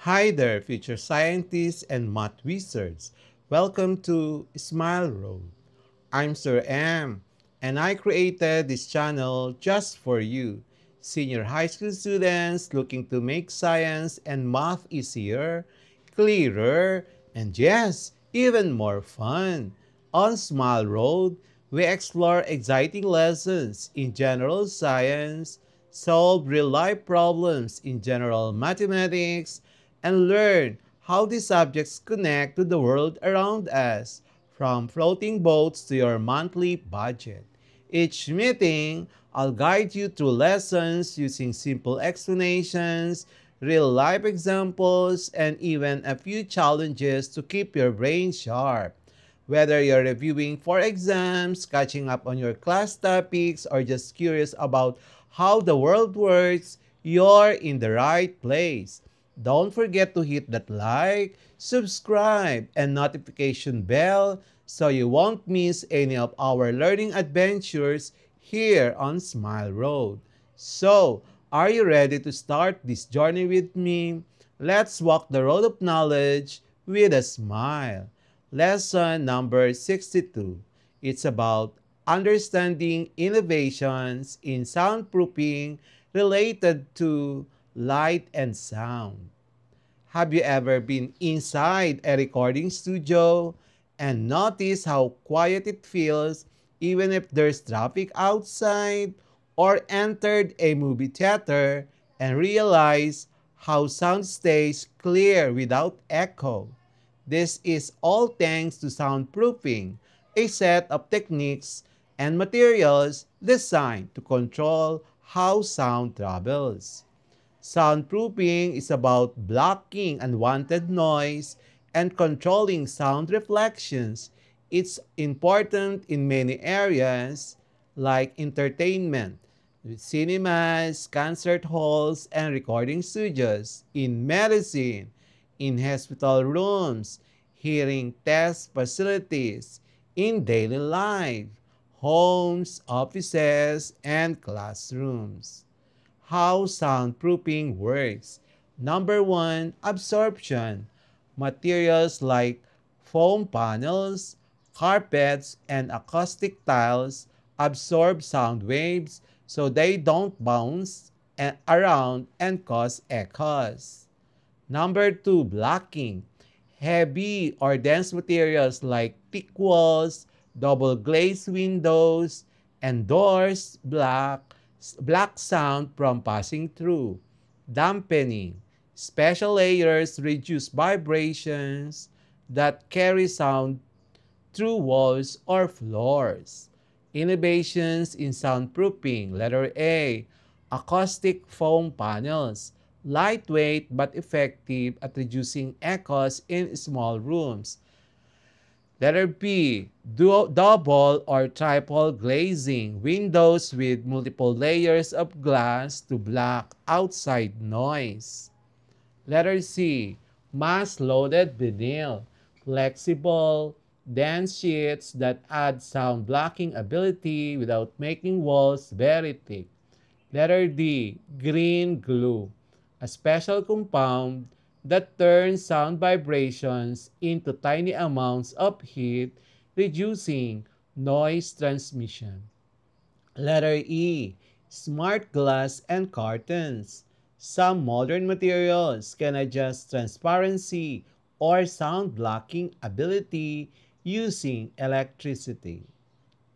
Hi there, future scientists and math wizards. Welcome to Smile Road. I'm Sir M, and I created this channel just for you, senior high school students looking to make science and math easier, clearer, and yes, even more fun. On Smile Road, we explore exciting lessons in general science, solve real life problems in general mathematics, and learn how these subjects connect to the world around us, from floating boats to your monthly budget. Each meeting, I'll guide you through lessons using simple explanations, real life examples, and even a few challenges to keep your brain sharp. Whether you're reviewing for exams, catching up on your class topics, or just curious about how the world works, you're in the right place. Don't forget to hit that like, subscribe, and notification bell so you won't miss any of our learning adventures here on Smile Road. So, are you ready to start this journey with me? Let's walk the road of knowledge with a smile. Lesson number 62. It's about understanding innovations in soundproofing related to light and sound. Have you ever been inside a recording studio and noticed how quiet it feels even if there's traffic outside? Or entered a movie theater and realized how sound stays clear without echo? This is all thanks to soundproofing, a set of techniques and materials designed to control how sound travels. Soundproofing is about blocking unwanted noise and controlling sound reflections. It's important in many areas like entertainment, cinemas, concert halls, and recording studios, in medicine, in hospital rooms, hearing test facilities, in daily life, homes, offices, and classrooms. How soundproofing works. Number one, absorption. Materials like foam panels, carpets, and acoustic tiles absorb sound waves so they don't bounce around and cause echoes. Number two, blocking. Heavy or dense materials like thick walls, double glazed windows, and doors block sound from passing through. Dampening. Special layers reduce vibrations that carry sound through walls or floors. Innovations in soundproofing. Letter A. Acoustic foam panels. Lightweight but effective at reducing echoes in small rooms. Letter B. Double or triple glazing. Windows with multiple layers of glass to block outside noise. Letter C. Mass-loaded vinyl. Flexible, dense sheets that add sound blocking ability without making walls very thick. Letter D. Green glue. A special compound that turns sound vibrations into tiny amounts of heat, reducing noise transmission. Letter E. Smart glass and curtains. Some modern materials can adjust transparency or sound blocking ability using electricity.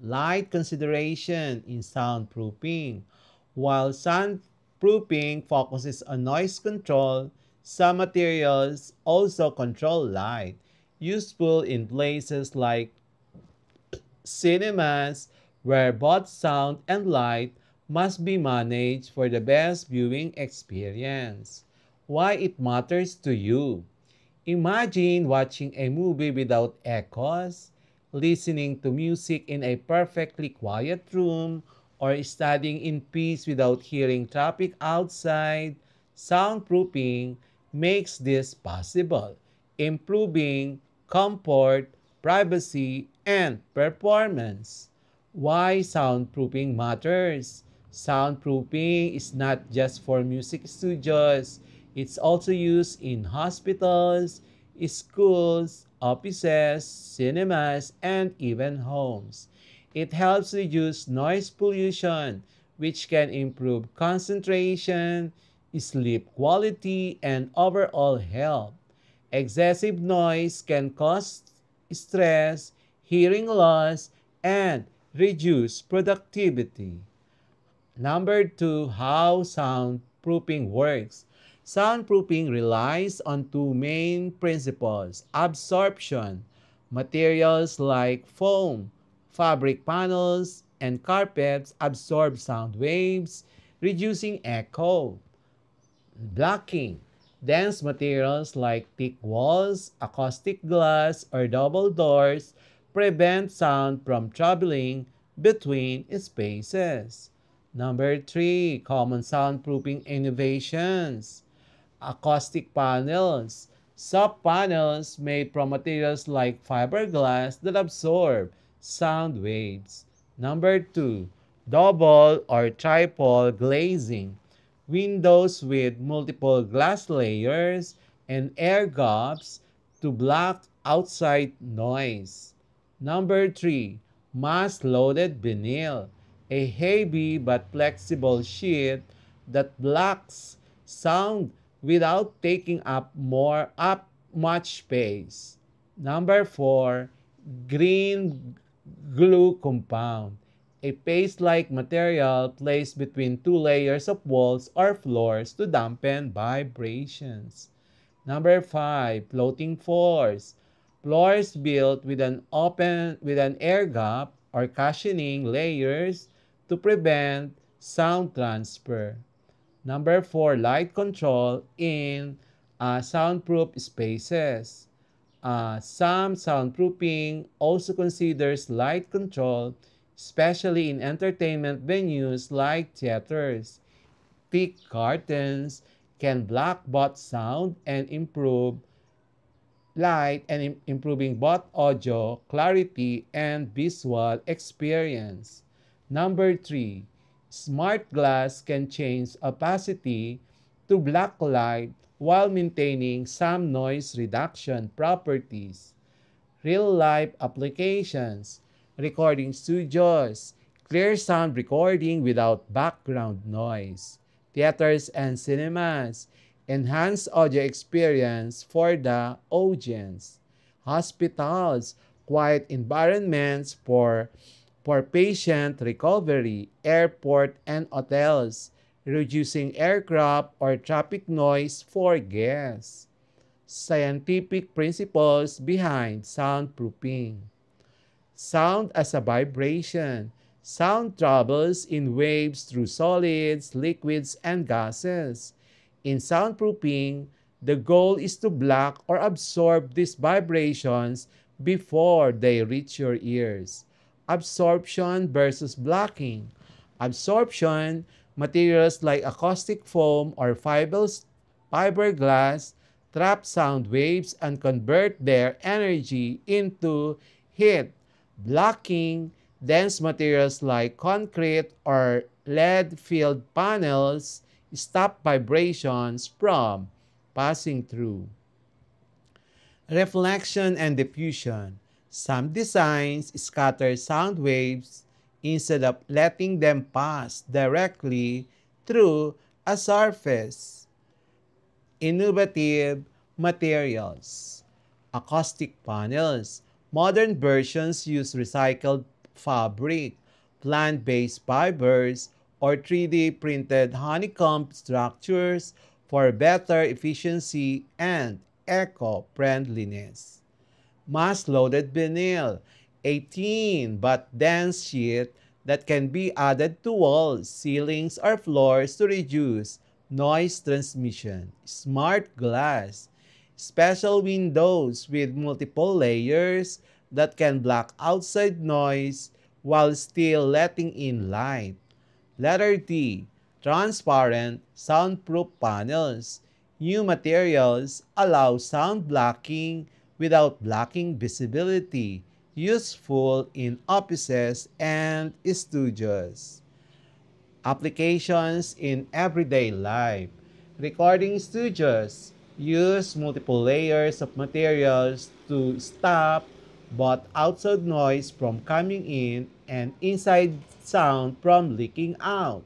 Light consideration in soundproofing. While soundproofing focuses on noise control, some materials also control light, useful in places like cinemas where both sound and light must be managed for the best viewing experience. Why it matters to you. Imagine watching a movie without echoes, listening to music in a perfectly quiet room, or studying in peace without hearing traffic outside. Soundproofing makes this possible, improving comfort, privacy, and performance. Why soundproofing matters? Soundproofing is not just for music studios. It's also used in hospitals, schools, offices, cinemas, and even homes. It helps reduce noise pollution, which can improve concentration, sleep quality, and overall health. Excessive noise can cause stress, hearing loss, and reduce productivity. Number two, how soundproofing works. Soundproofing relies on two main principles: absorption. Materials like foam, fabric panels, and carpets absorb sound waves, reducing echo. Blocking. Dense materials like thick walls, acoustic glass, or double doors prevent sound from traveling between spaces. Number three, common soundproofing innovations. Acoustic panels. Soft panels made from materials like fiberglass that absorb sound waves. Number two, double or triple glazing. Windows with multiple glass layers and air gaps to block outside noise. Number three, mass-loaded vinyl, a heavy but flexible sheet that blocks sound without taking up much space. Number four, green glue compound, a paste-like material placed between two layers of walls or floors to dampen vibrations. Number five, floating floors. Floors built with an air gap or cushioning layers to prevent sound transfer. Number four, light control in soundproof spaces. Some soundproofing also considers light control, especially in entertainment venues like theaters. Thick curtains can block both sound and improve light and improving both audio clarity and visual experience. Number three, smart glass can change opacity to black light while maintaining some noise reduction properties. Real-life applications, recording studios, clear sound recording without background noise, theaters and cinemas, enhanced audio experience for the audience, hospitals, quiet environments for patient recovery, airport and hotels, reducing aircraft or traffic noise for guests. Scientific principles behind soundproofing. Sound as a vibration. Sound travels in waves through solids, liquids, and gases. In soundproofing, the goal is to block or absorb these vibrations before they reach your ears. Absorption versus blocking. Absorption, materials like acoustic foam or fiberglass trap sound waves and convert their energy into heat. Blocking, dense materials like concrete or lead-filled panels stop vibrations from passing through. Reflection and diffusion. Some designs scatter sound waves instead of letting them pass directly through a surface. Innovative materials. Acoustic panels. Modern versions use recycled fabric, plant-based fibers, or 3D printed honeycomb structures for better efficiency and eco-friendliness. Mass-loaded vinyl, a thin but dense sheet that can be added to walls, ceilings, or floors to reduce noise transmission. Smart glass, special windows with multiple layers that can block outside noise while still letting in light. Letter D, transparent soundproof panels. New materials allow sound blocking without blocking visibility, useful in offices and studios. Applications in everyday life. Recording studios use multiple layers of materials to stop both outside noise from coming in and inside sound from leaking out.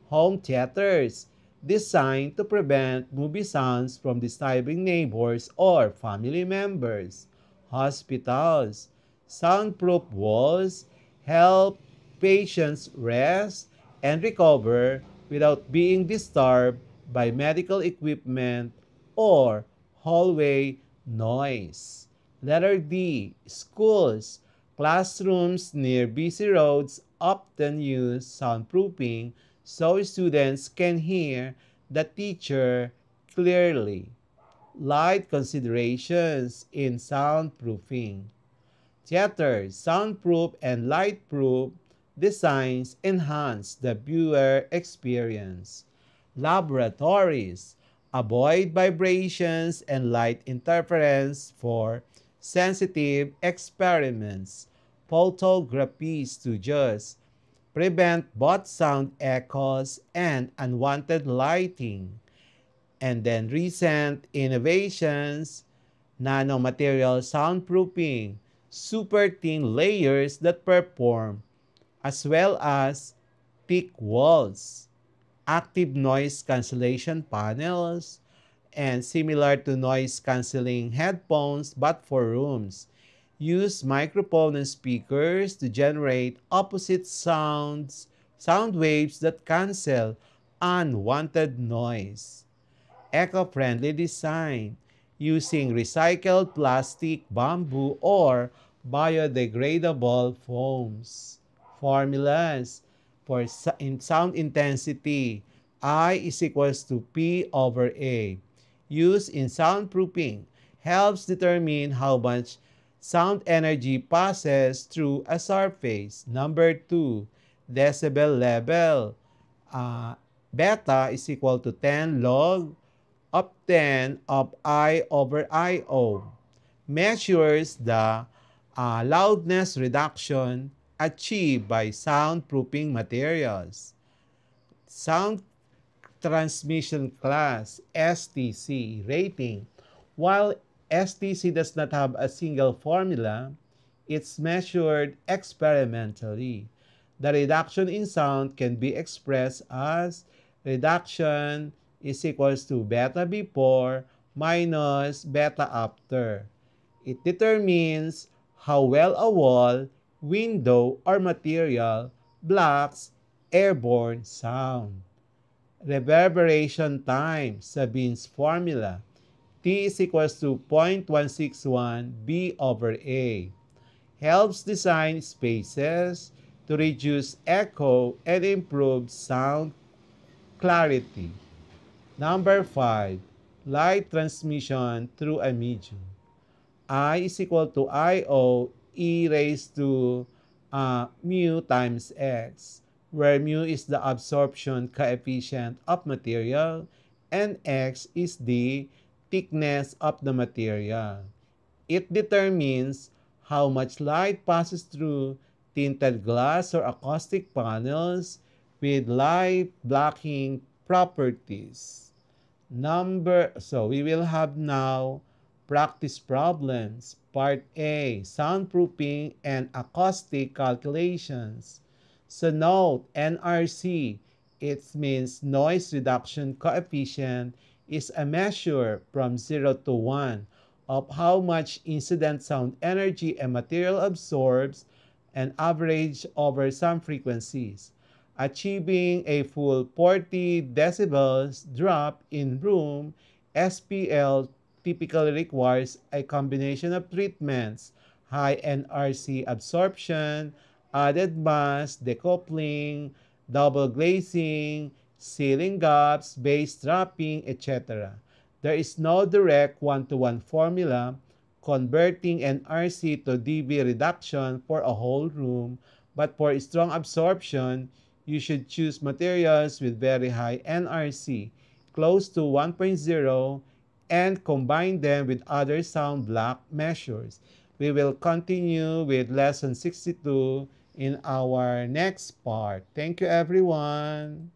Home theaters designed to prevent movie sounds from disturbing neighbors or family members. Hospitals soundproof walls help patients rest and recover without being disturbed by medical equipment or hallway noise. Letter D. Schools. Classrooms near busy roads often use soundproofing so students can hear the teacher clearly. Light considerations in soundproofing. Theater, soundproof and lightproof designs enhance the viewer experience. Laboratories avoid vibrations and light interference for sensitive experiments. Photography studios prevent both sound echoes and unwanted lighting. And then recent innovations, nanomaterial soundproofing, super thin layers that perform, as well as thick walls, active noise cancellation panels, and similar to noise canceling headphones but for rooms. Use microphone and speakers to generate opposite sound waves that cancel unwanted noise. Eco-friendly design using recycled plastic, bamboo, or biodegradable foams. Formulas for in sound intensity. I is equals to P over A. Used in soundproofing helps determine how much sound energy passes through a surface. Number 2, decibel level. Uh, Beta is equal to 10 log of 10 of I over IO. Measures the loudness reduction achieved by soundproofing materials. Sound transmission class STC rating. While STC does not have a single formula, it's measured experimentally. The reduction in sound can be expressed as reduction is equals to beta before minus beta after. It determines how well a wall, window, or material blocks airborne sound. Reverberation time, Sabine's formula. T is equals to 0.161 B over A. Helps design spaces to reduce echo and improve sound clarity. Number 5, light transmission through a medium. I is equal to IO e raised to mu times x, where mu is the absorption coefficient of material and x is the thickness of the material. It determines how much light passes through tinted glass or acoustic panels with light blocking properties. So we will have now practice problems. Part A, soundproofing and acoustic calculations. So note, NRC, it means noise reduction coefficient, is a measure from 0 to 1 of how much incident sound energy a material absorbs and average over some frequencies. Achieving a full 40 decibels drop in room, SPL typically requires a combination of treatments: high NRC absorption, added mask, decoupling, double glazing, sealing gaps, base dropping, etc. There is no direct one-to-one formula converting NRC to dB reduction for a whole room, but for strong absorption, you should choose materials with very high NRC, close to 1.0, and combine them with other sound block measures. We will continue with lesson 62 in our next part. Thank you, everyone.